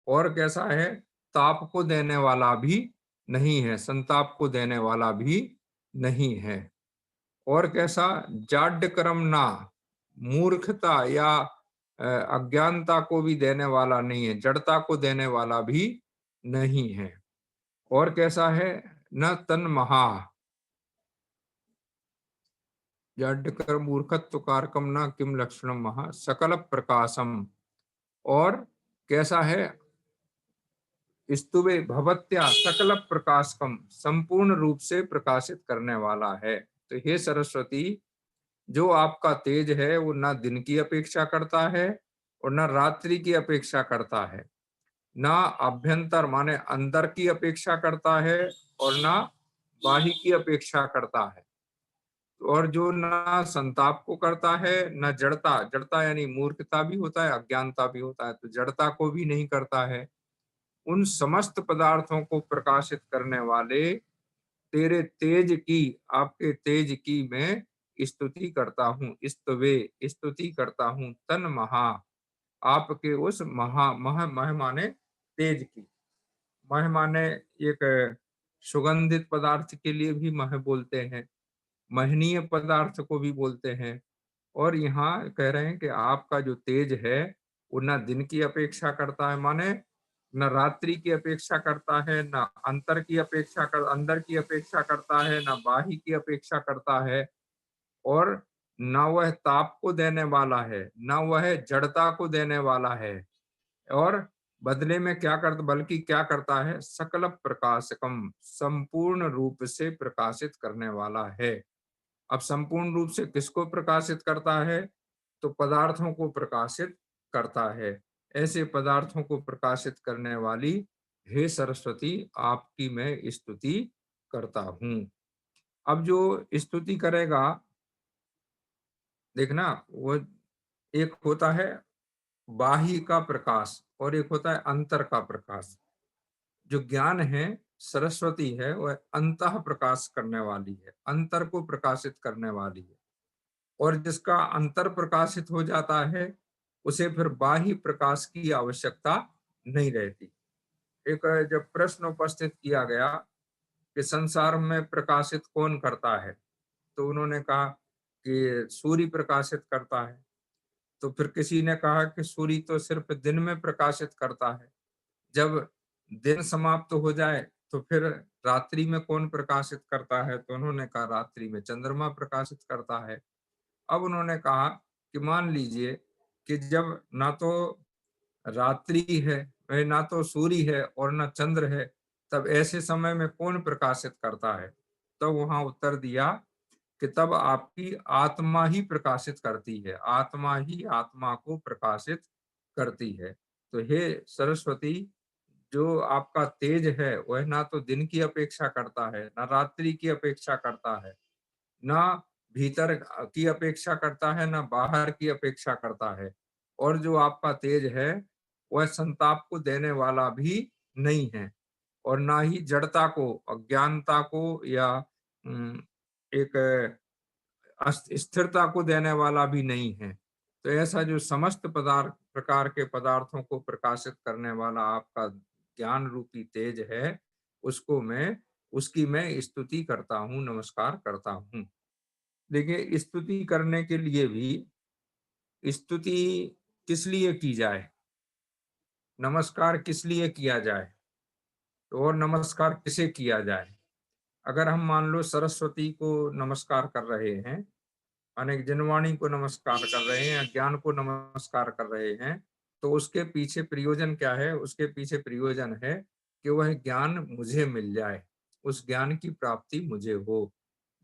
और कैसा है, ताप को देने वाला भी नहीं है, संताप को देने वाला भी नहीं है। और कैसा, जाड्य कर्म ना, मूर्खता या अज्ञानता को भी देने वाला नहीं है, जड़ता को देने वाला भी नहीं है। और कैसा है, न तन महा, जाड्य कर्म मूर्खत्व कारकम न किम लक्षणम महा सकल प्रकाशम। और कैसा है, स्तुवे भवत्या सकल प्रकाशकम, संपूर्ण रूप से प्रकाशित करने वाला है। तो हे सरस्वती, जो आपका तेज है वो ना दिन की अपेक्षा करता है और ना रात्रि की अपेक्षा करता है, ना अभ्यंतर माने अंदर की अपेक्षा करता है और ना बाह्य की अपेक्षा करता है। और जो ना संताप को करता है, ना जड़ता, जड़ता यानी मूर्खता भी होता है, अज्ञानता भी होता है, तो जड़ता को भी नहीं करता है। उन समस्त पदार्थों को प्रकाशित करने वाले तेरे तेज की, आपके तेज की मैं स्तुति करता हूँ, स्तुवे, स्तुति करता हूँ, तन महा, आपके उस महा, मह माने तेज की, मह माने एक सुगंधित पदार्थ के लिए भी मह बोलते हैं, महनीय पदार्थ को भी बोलते हैं। और यहाँ कह रहे हैं कि आपका जो तेज है वो न दिन की अपेक्षा करता है, माने न रात्रि की अपेक्षा करता है, न अंदर की अपेक्षा करता है, न बाही की अपेक्षा करता है। और न वह ताप को देने वाला है, न वह जड़ता को देने वाला है। और बदले में क्या करता, बल्कि क्या करता है, सकल प्रकाशकम, संपूर्ण रूप से प्रकाशित करने वाला है। अब संपूर्ण रूप से किसको प्रकाशित करता है, तो पदार्थों को प्रकाशित करता है। ऐसे पदार्थों को प्रकाशित करने वाली हे सरस्वती, आपकी मैं स्तुति करता हूँ। अब जो स्तुति करेगा, देखना, वो एक होता है बाह्य का प्रकाश और एक होता है अंतर का प्रकाश। जो ज्ञान है, सरस्वती है, वह अंतः प्रकाश करने वाली है, अंतर को प्रकाशित करने वाली है। और जिसका अंतर प्रकाशित हो जाता है उसे फिर बाह्य प्रकाश की आवश्यकता नहीं रहती। एक जब प्रश्न उपस्थित किया गया कि संसार में प्रकाशित कौन करता है, तो उन्होंने कहा कि सूर्य प्रकाशित करता है। तो फिर किसी ने कहा कि सूर्य तो सिर्फ दिन में प्रकाशित करता है, जब दिन समाप्त हो जाए तो फिर रात्रि में कौन प्रकाशित करता है, तो उन्होंने कहा रात्रि में चंद्रमा प्रकाशित करता है। अब उन्होंने कहा कि मान लीजिए कि जब ना तो रात्रि है, ना तो सूर्य है और ना चंद्र है, तब ऐसे समय में कौन प्रकाशित करता है? तो वहां उत्तर दिया कि तब आपकी आत्मा ही प्रकाशित करती है, आत्मा ही आत्मा को प्रकाशित करती है। तो हे सरस्वती, जो आपका तेज है वह ना तो दिन की अपेक्षा करता है, ना रात्रि की अपेक्षा करता है, ना भीतर की अपेक्षा करता है, ना बाहर की अपेक्षा करता है। और जो आपका तेज है वह संताप को देने वाला भी नहीं है और ना ही जड़ता को, अज्ञानता को या एक स्थिरता को देने वाला भी नहीं है। तो ऐसा जो समस्त पदार्थ, प्रकार के पदार्थों को प्रकाशित करने वाला आपका ज्ञान रूपी तेज है, उसको मैं, उसकी मैं स्तुति करता हूँ, नमस्कार करता हूँ। देखिए, स्तुति करने के लिए भी स्तुति किस लिए की जाए, नमस्कार किस लिए किया जाए, तो और नमस्कार किसे किया जाए। अगर हम मान लो सरस्वती को नमस्कार कर रहे हैं, अनेक जनवाणी को नमस्कार कर रहे हैं, ज्ञान को नमस्कार कर रहे हैं, तो उसके पीछे प्रयोजन क्या है? उसके पीछे प्रयोजन है कि वह ज्ञान मुझे मिल जाए, उस ज्ञान की प्राप्ति मुझे हो।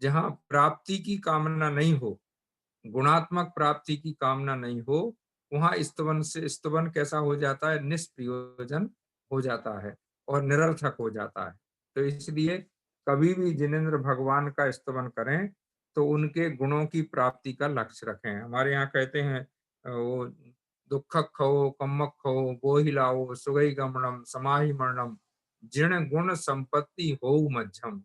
जहाँ प्राप्ति की कामना नहीं हो, गुणात्मक प्राप्ति की कामना नहीं हो, वहां स्तवन से, स्तवन कैसा हो जाता है? निष्प्रयोजन हो जाता है और निरर्थक हो जाता है। तो इसलिए कभी भी जिनेन्द्र भगवान का स्तवन करें तो उनके गुणों की प्राप्ति का लक्ष्य रखें। हमारे यहाँ कहते हैं वो, दुख खो कम्मक खो गोहिलाओ सुगई गमनम समाहि मरणम जिण गुण संपत्ति हो मध्यम।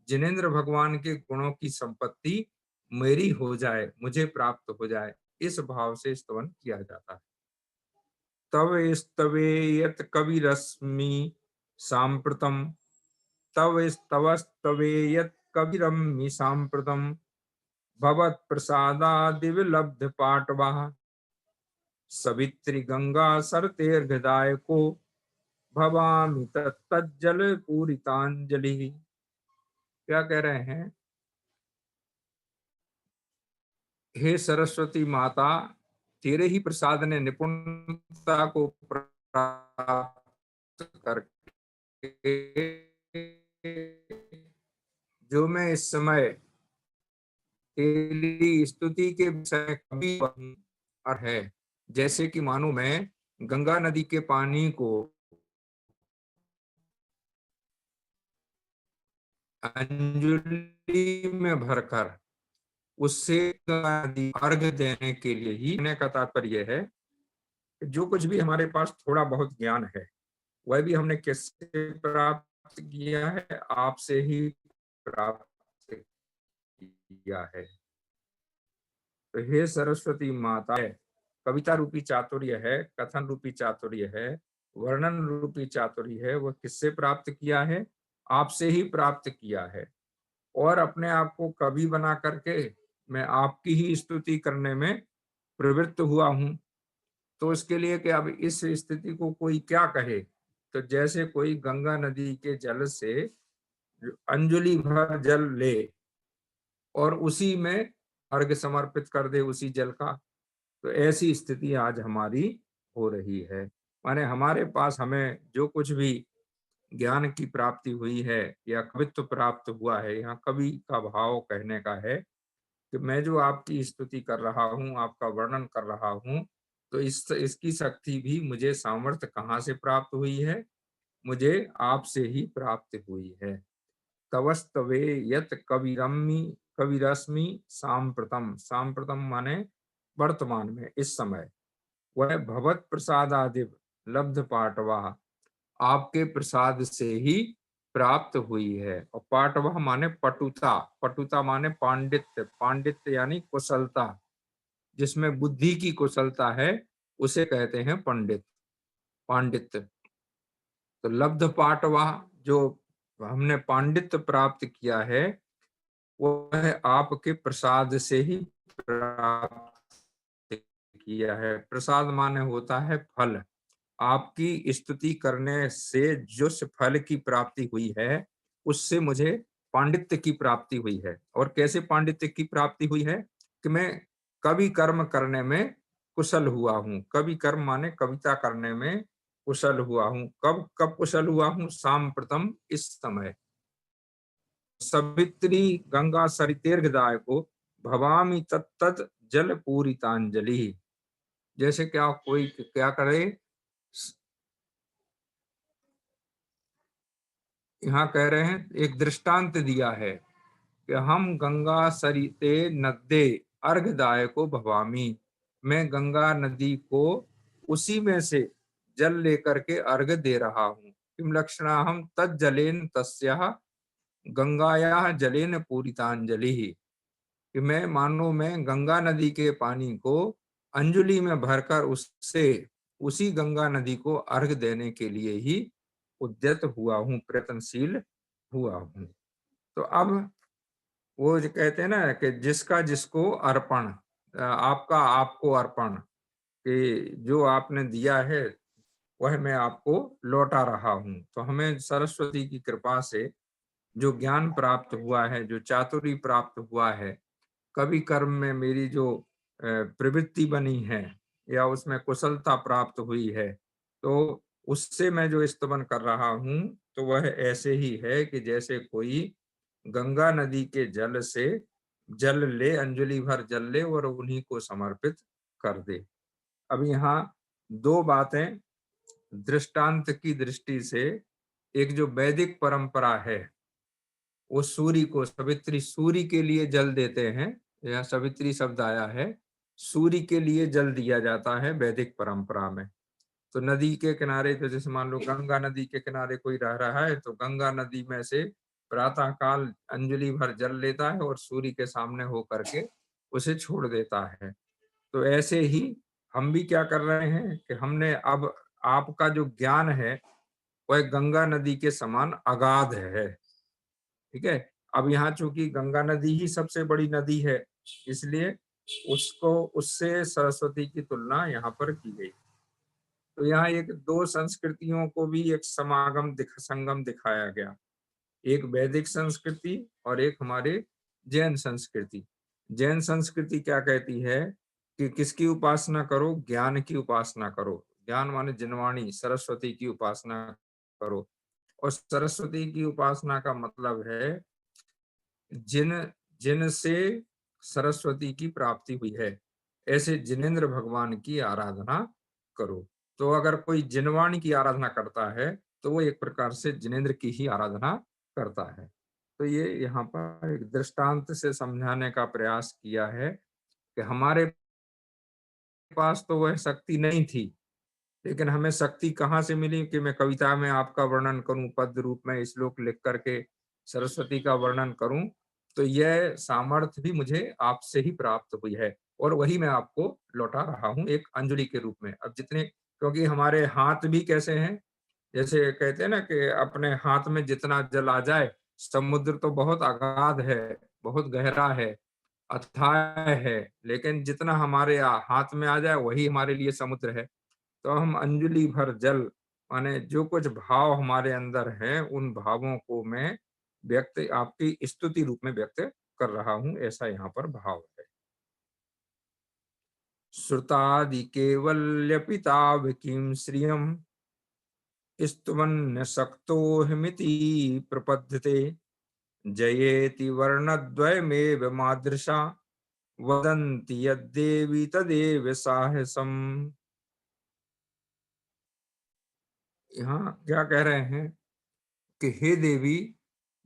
जिनेन्द्र भगवान के गुणों की संपत्ति मेरी हो जाए, मुझे प्राप्त हो जाए, इस भाव से स्तवन किया जाता है। तव स्तवेयत कविरश्मि सांप्रतम, तव स्तवस्तवेयत कविरम्मि सांप्रतम, भवत्प्रसादादिविलब्ध पाटवः सवित्री गंगा सरतेर्घदायको भवामि तत्तज्जल पूरितांजलि। क्या कह रहे हैं? हे सरस्वती माता, तेरे ही प्रसाद ने निपुणता को प्राप्त करके जो मैं इस समय तेरी स्तुति के विषय कवि हूं, और है जैसे कि मानो मैं गंगा नदी के पानी को अंजलि में भरकर उससे अर्घ देने के लिए ही। कहने का तात्पर्य है कि जो कुछ भी हमारे पास थोड़ा बहुत ज्ञान है वह भी हमने किससे प्राप्त किया है? आपसे ही प्राप्त किया है। तो हे सरस्वती माता, कविता रूपी चातुर्य है, कथन रूपी चातुर्य है, वर्णन रूपी चातुर्य है, वह किससे प्राप्त किया है? आपसे ही प्राप्त किया है। और अपने आप को कवि बना करके मैं आपकी ही स्तुति करने में प्रवृत्त हुआ हूं। तो इसके लिए कि अब इस स्थिति को कोई क्या कहे, तो जैसे कोई गंगा नदी के जल से अंजलि भर जल ले और उसी में अर्घ समर्पित कर दे उसी जल का, तो ऐसी स्थिति आज हमारी हो रही है। माने हमारे पास हमें जो कुछ भी ज्ञान की प्राप्ति हुई है या कवित्व प्राप्त हुआ है, यहाँ कवि का भाव कहने का है कि मैं जो आपकी स्तुति कर रहा हूँ, आपका वर्णन कर रहा हूँ, तो इसकी शक्ति भी मुझे सामर्थ्य कहाँ से प्राप्त हुई है? मुझे आपसे ही प्राप्त हुई है। तवस्तवे यत कविरश्मि सांप्रतम, सांप्रतम माने वर्तमान में, इस समय। वह भवत प्रसादादिव लब्ध पाटवा, आपके प्रसाद से ही प्राप्त हुई है। और पाटवा माने पटुता, पटुता माने पांडित्य, पांडित्य यानी कुशलता, जिसमें बुद्धि की कुशलता है उसे कहते हैं पंडित, पांडित्य। तो लब्ध पाटवा, जो हमने पांडित्य प्राप्त किया है, वह आपके प्रसाद से ही प्राप्त किया है। प्रसाद माने होता है फल। आपकी स्तुति करने से जो फल की प्राप्ति हुई है, उससे मुझे पांडित्य की प्राप्ति हुई है। और कैसे पांडित्य की प्राप्ति हुई है? कि मैं कवि कर्म करने में कुशल हुआ हूँ। कवि कर्म माने कविता करने में कुशल हुआ हूँ। कब कब कुशल हुआ हूँ? सांप्रतम, इस समय। सवित्री गंगा सरितेर्घदाय को भवामी तत्त जल पूरितांजलि। जैसे क्या कोई क्या करे, यहाँ कह रहे हैं, एक दृष्टांत दिया है कि हम गंगा सरिते नद्दे अर्घदाय को भवामी, मैं गंगा नदी को उसी में से जल लेकर के अर्घ दे रहा हूँ। किम लक्षणा हम तज्जलेन तस्याः गंगायाः जलेन पूरितांजलि, कि मैं मानो मैं गंगा नदी के पानी को अंजलि में भरकर उससे उसी गंगा नदी को अर्घ देने के लिए ही उद्यत हुआ हूँ, प्रयत्नशील हुआ हूँ। तो अब वो जो कहते हैं ना कि जिसका जिसको अर्पण, आपका आपको अर्पण, कि जो आपने दिया है वह मैं आपको लौटा रहा हूँ। तो हमें सरस्वती की कृपा से जो ज्ञान प्राप्त हुआ है, जो चातुर्य प्राप्त हुआ है, कवि कर्म में मेरी जो प्रवृत्ति बनी है या उसमें कुशलता प्राप्त हुई है, तो उससे मैं जो स्तवन कर रहा हूँ, तो वह ऐसे ही है कि जैसे कोई गंगा नदी के जल से जल ले, अंजलि भर जल ले और उन्हीं को समर्पित कर दे। अब यहाँ दो बातें दृष्टांत की दृष्टि से, एक जो वैदिक परंपरा है, वो सूर्य को, सवित्री सूर्य के लिए जल देते हैं, यहाँ सवित्री शब्द आया है, सूर्य के लिए जल दिया जाता है वैदिक परंपरा में। तो नदी के किनारे, तो जैसे मान लो गंगा नदी के किनारे कोई रह रहा है, तो गंगा नदी में से प्रातः काल अंजलि भर जल लेता है और सूर्य के सामने हो करके उसे छोड़ देता है। तो ऐसे ही हम भी क्या कर रहे हैं कि हमने अब आपका जो ज्ञान है वह गंगा नदी के समान अगाध है, ठीक है? अब यहाँ चूंकि गंगा नदी ही सबसे बड़ी नदी है, इसलिए उसको उससे सरस्वती की तुलना यहाँ पर की गई। तो यहाँ एक दो संस्कृतियों को भी एक संगम दिखाया गया। एक वैदिक संस्कृति और एक हमारे जैन संस्कृति। जैन संस्कृति क्या कहती है कि किसकी उपासना करो? ज्ञान की उपासना करो। ज्ञान माने जिनवाणी सरस्वती की उपासना करो। और सरस्वती की उपासना का मतलब है जिन जिनसे सरस्वती की प्राप्ति हुई है, ऐसे जिनेंद्र भगवान की आराधना करो। तो अगर कोई जिनवाणी की आराधना करता है तो वो एक प्रकार से जिनेंद्र की ही आराधना करता है। तो ये यहाँ पर एक दृष्टांत से समझाने का प्रयास किया है कि हमारे पास तो वह शक्ति नहीं थी, लेकिन हमें शक्ति कहाँ से मिली कि मैं कविता में आपका वर्णन करूं, पद रूप में श्लोक लिख करके सरस्वती का वर्णन करूं, तो यह सामर्थ्य भी मुझे आपसे ही प्राप्त हुई है और वही मैं आपको लौटा रहा हूं एक अंजलि के रूप में। अब जितने, क्योंकि हमारे हाथ भी कैसे हैं, जैसे कहते हैं ना कि अपने हाथ में जितना जल आ जाए, समुद्र तो बहुत अगाध है, बहुत गहरा है, अथाह है, लेकिन जितना हमारे हाथ में आ जाए वही हमारे लिए समुद्र है। तो हम अंजलि भर जल माने जो कुछ भाव हमारे अंदर हैं उन भावों को मैं व्यक्त आपकी स्तुति रूप में व्यक्त कर रहा हूं, ऐसा यहाँ पर भाव है। श्रुतादि केवल्य पिताव किम श्रियम स्तुवन्न शक्तो हिमिति प्रपद्यते जयेति वर्णद्वयमेव मादृशा वदन्ति यद्देवी तदेव साहसम। यहाँ क्या कह रहे हैं कि हे देवी,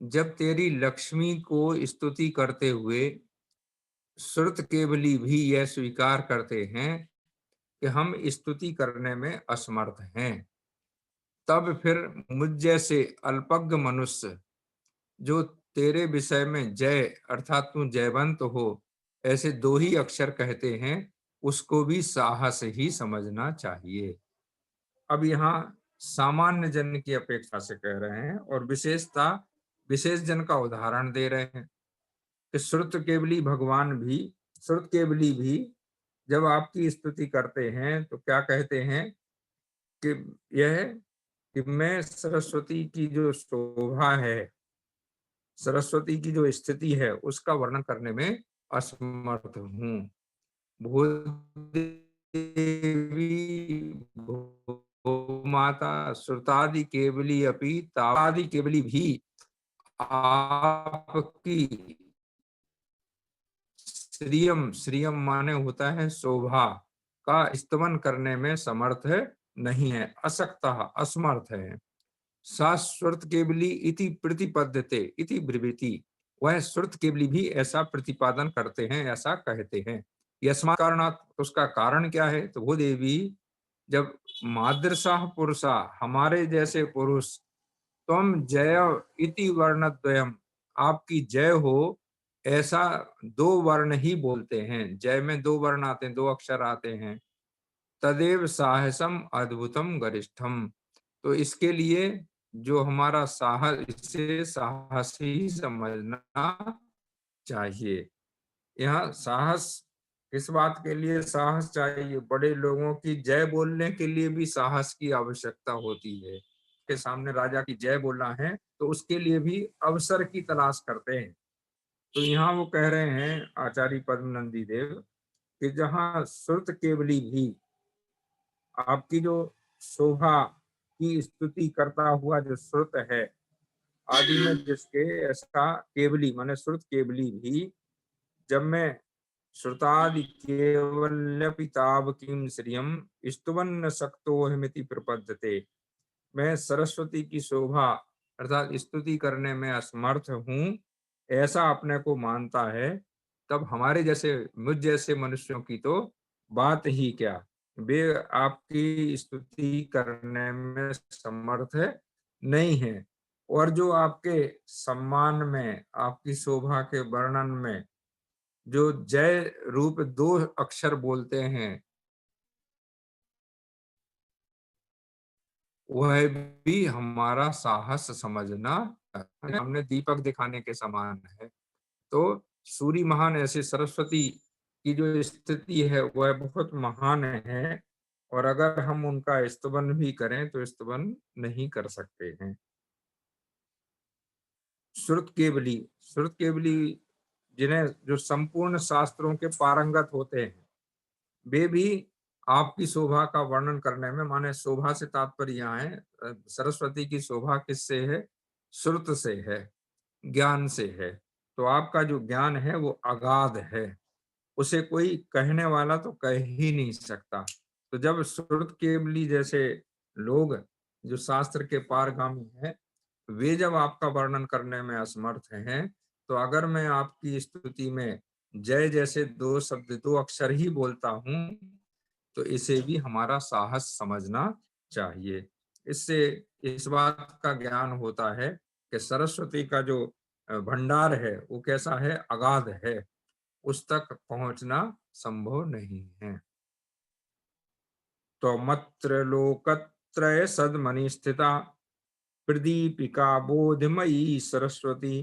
जब तेरी लक्ष्मी को स्तुति करते हुए श्रुत केवली भी यह स्वीकार करते हैं कि हम स्तुति करने में असमर्थ हैं, तब फिर मुझ जैसे अल्पज्ञ मनुष्य जो तेरे विषय में जय अर्थात तू जयवंत हो ऐसे दो ही अक्षर कहते हैं, उसको भी साहस ही समझना चाहिए। अब यहाँ सामान्य जन की अपेक्षा से कह रहे हैं और विशेषता विशेष जन का उदाहरण दे रहे हैं कि श्रुत केवली भी जब आपकी स्तुति करते हैं तो क्या कहते हैं कि यह कि मैं सरस्वती की जो शोभा है, सरस्वती की जो स्थिति है उसका वर्णन करने में असमर्थ हूँ। भूदेवी भूमाता श्रुतादि केवली अपि तावादि केवली भी आपकी श्रियम श्रियम माने होता है शोभा का स्तवन करने में समर्थ नहीं है, असक्ता असमर्थ है। सा श्रुत केवली इति प्रतिपद्यते इति ब्रवीति, वह श्रुत केवली भी ऐसा प्रतिपादन करते हैं, ऐसा कहते हैं। यस्मात् कारणात्, उसका कारण क्या है? तो वो देवी जब मादृशा पुरुषा हमारे जैसे पुरुष त्वम जय इति वर्णद्वयम आपकी जय हो ऐसा दो वर्ण ही बोलते हैं, जय में दो वर्ण आते हैं, दो अक्षर आते हैं। तदेव साहसम अद्भुतम गरिष्ठम, तो इसके लिए जो हमारा साहस, इसे साहस ही समझना चाहिए। यहाँ साहस किस बात के लिए साहस चाहिए? बड़े लोगों की जय बोलने के लिए भी साहस की आवश्यकता होती है। के सामने राजा की जय बोलना है तो उसके लिए भी अवसर की तलाश करते हैं। तो यहाँ वो कह रहे हैं आचार्य पद्मनंदी देव कि जहाँ श्रुत केवली भी आपकी जो शोभा की स्तुति करता हुआ जो श्रुत है, आदि में जिसके ऐसा केवली माने श्रुत केवली भी जब मैं श्रुतादि केवल्य पिताव किम श्रियम स्तुवन्न शक्तो हिमिति प्रपद्यते, मैं सरस्वती की शोभा अर्थात स्तुति करने में असमर्थ हूँ ऐसा अपने को मानता है, तब हमारे जैसे मुझ जैसे मनुष्यों की तो बात ही क्या, वे आपकी स्तुति करने में समर्थ नहीं है। और जो आपके सम्मान में आपकी शोभा के वर्णन में जो जय रूप दो अक्षर बोलते हैं, वह भी हमारा साहस समझना, हमने दीपक दिखाने के समान है। तो सूर्य महान ऐसे सरस्वती की जो स्थिति है वह बहुत महान है, और अगर हम उनका स्तवन भी करें तो स्तवन नहीं कर सकते हैं। श्रुत केवली जिन्हें जो संपूर्ण शास्त्रों के पारंगत होते हैं, वे भी आपकी शोभा का वर्णन करने में, माने शोभा से तात्पर्य यहाँ है सरस्वती की शोभा किससे है? श्रुत से है, ज्ञान से है। तो आपका जो ज्ञान है वो अगाध है, उसे कोई कहने वाला तो कह ही नहीं सकता। तो जब श्रुत केवली जैसे लोग जो शास्त्र के पारगामी हैं, वे जब आपका वर्णन करने में असमर्थ हैं, तो अगर मैं आपकी स्तुति में जय जैसे दो शब्द, दो अक्षर ही बोलता हूं, तो इसे भी हमारा साहस समझना चाहिए। इससे इस बात का ज्ञान होता है कि सरस्वती का जो भंडार है वो कैसा है? अगाध है, उस तक पहुंचना संभव नहीं है। तो मत्र लोकत्रय सदमनि स्थिता प्रदीपिका बोधमयी सरस्वती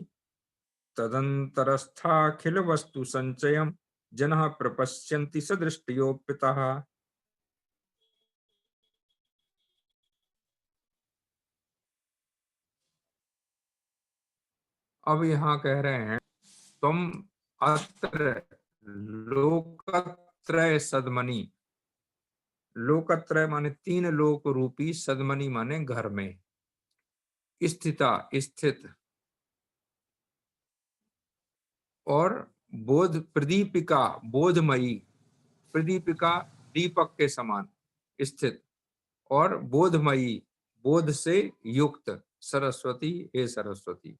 तदंतरस्थाखिल वस्तु संचयम जनः प्रपश्यन्ति सदृष्टियोपितः। अब यहाँ कह रहे हैं तुम अत्र लोकत्रय सदमनि, लोकत्रय माने तीन लोक रूपी, सदमनि माने घर में, स्थिता स्थित, और बोध प्रदीपिका बोधमयी, प्रदीपिका दीपक के समान स्थित, और बोधमयी बोध से युक्त सरस्वती, हे सरस्वती।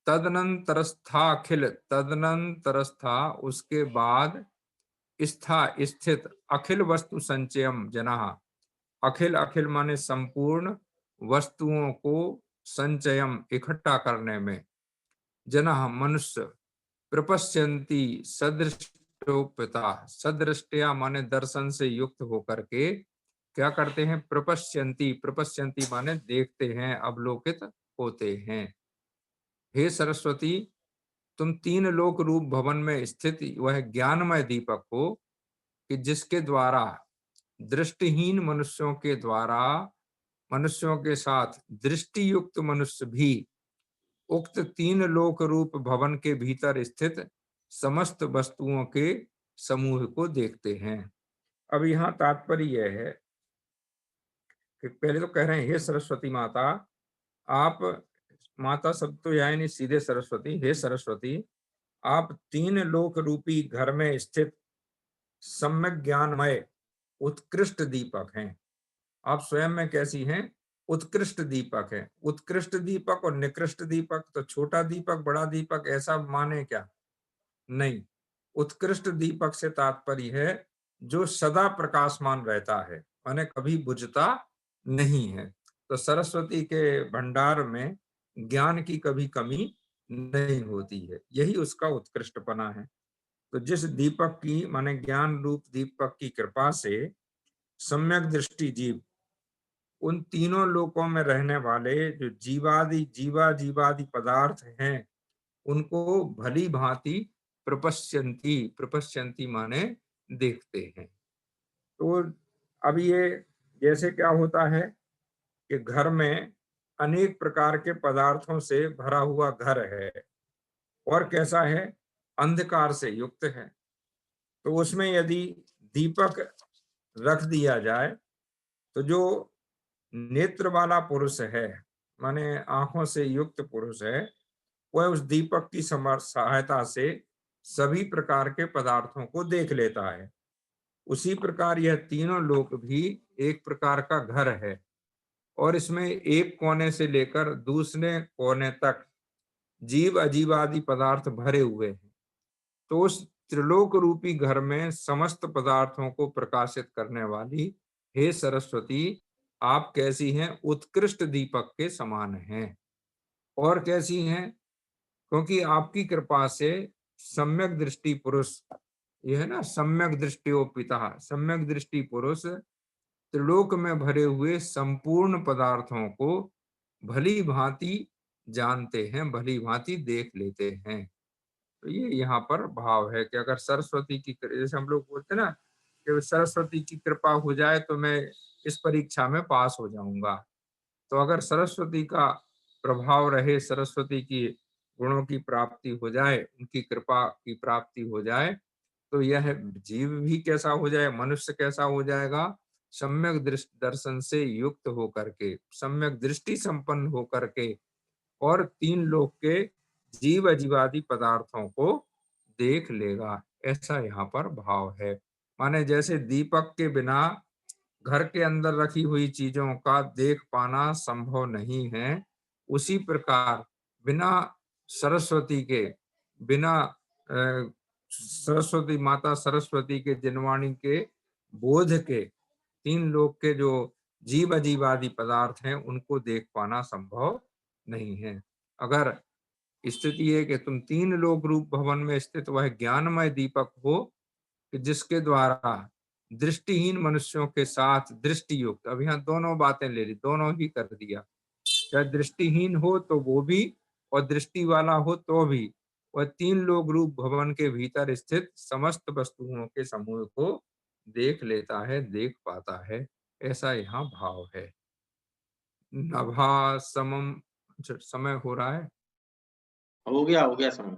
तदनंतरस्थाखिल, तदनंतरस्था उसके बाद, स्था स्थित, अखिल वस्तु संचयम जनः, अखिल अखिल माने संपूर्ण वस्तुओं को, संचयम इकट्ठा करने में, जनः मनुष्य, प्रपश्यन्ति सदृष्टोपिता, सदृष्टया माने दर्शन से युक्त होकर के क्या करते हैं? प्रपश्यन्ति, प्रपश्यन्ति माने देखते हैं, अवलोकित होते हैं। हे सरस्वती, तुम तीन लोक रूप भवन में स्थित वह ज्ञानमय दीपक हो कि जिसके द्वारा दृष्टिहीन मनुष्यों के द्वारा, मनुष्यों के साथ दृष्टि युक्त मनुष्य भी उक्त तीन लोक रूप भवन के भीतर स्थित समस्त वस्तुओं के समूह को देखते हैं। अब यहाँ तात्पर्य यह है कि पहले तो कह रहे हैं हे सरस्वती माता, आप, माता शब्द तो यहाँ नहीं, सीधे सरस्वती, हे सरस्वती, आप तीन लोक रूपी घर में स्थित सम्यक ज्ञानमय उत्कृष्ट दीपक हैं। आप स्वयं में कैसी हैं? उत्कृष्ट दीपक है। उत्कृष्ट दीपक और निकृष्ट दीपक, तो छोटा दीपक बड़ा दीपक ऐसा माने क्या? नहीं, उत्कृष्ट दीपक से तात्पर्य है जो सदा प्रकाशमान रहता है, माने कभी बुझता नहीं है। तो सरस्वती के भंडार में ज्ञान की कभी कमी नहीं होती है, यही उसका उत्कृष्टपना है। तो जिस दीपक की, माने ज्ञान रूप दीपक की कृपा से सम्यक दृष्टि जीव उन तीनों लोकों में रहने वाले जो जीवादि पदार्थ हैं, उनको भली भांति प्रपश्यन्ति, प्रपश्यन्ति माने देखते हैं। तो अब ये जैसे क्या होता है कि घर में अनेक प्रकार के पदार्थों से भरा हुआ घर है, और कैसा है? अंधकार से युक्त है। तो उसमें यदि दीपक रख दिया जाए, तो जो नेत्र वाला पुरुष है, माने आंखों से युक्त पुरुष है, वह उस दीपक की सहायता से सभी प्रकार के पदार्थों को देख लेता है। उसी प्रकार यह तीनों लोक भी एक प्रकार का घर है, और इसमें एक कोने से लेकर दूसरे कोने तक जीव अजीव आदि पदार्थ भरे हुए हैं। तो उस त्रिलोक रूपी घर में समस्त पदार्थों को प्रकाशित करने वाली हे सरस्वती, आप कैसी हैं? उत्कृष्ट दीपक के समान हैं। और कैसी हैं? क्योंकि आपकी कृपा से सम्यक दृष्टि पुरुष, ये है ना, सम्यक दृष्टियोपिता, सम्यक दृष्टि पुरुष त्रिलोक में भरे हुए संपूर्ण पदार्थों को भली भांति जानते हैं, भली भांति देख लेते हैं। तो ये यहाँ पर भाव है कि अगर सरस्वती की जैसे हम लोग बोलते हैं ना कि सरस्वती की कृपा हो जाए तो मैं इस परीक्षा में पास हो जाऊंगा। तो अगर सरस्वती का प्रभाव रहे, सरस्वती की गुणों की प्राप्ति हो जाए, उनकी कृपा की प्राप्ति हो जाए, तो यह जीव भी कैसा हो जाए, मनुष्य कैसा हो जाएगा, सम्यक दर्शन से युक्त होकर के, सम्यक दृष्टि संपन्न होकर के, और तीन लोक के जीव जीवादि पदार्थों को देख लेगा। ऐसा यहाँ पर भाव है। माने जैसे दीपक के बिना घर के अंदर रखी हुई चीजों का देख पाना संभव नहीं है, उसी प्रकार बिना सरस्वती के, बिना सरस्वती माता सरस्वती के जिनवाणी के बोध के, तीन लोक के जो जीव अजीवादि पदार्थ हैं उनको देख पाना संभव नहीं है। अगर स्थिति है कि तुम तीन लोक रूप भवन में स्थित वह ज्ञानमय दीपक हो कि जिसके द्वारा दृष्टिहीन मनुष्यों के साथ दृष्टि युक्त, अब यहाँ दोनों बातें ले ली, दोनों ही कर दिया, चाहे दृष्टिहीन हो तो वो भी और दृष्टि वाला हो तो भी, वह तीन लोक रूप भवन के भीतर स्थित समस्त वस्तुओं के समूह को देख लेता है, देख पाता है। ऐसा यहाँ भाव है। नभा समम, समय हो रहा है। हो गया समय।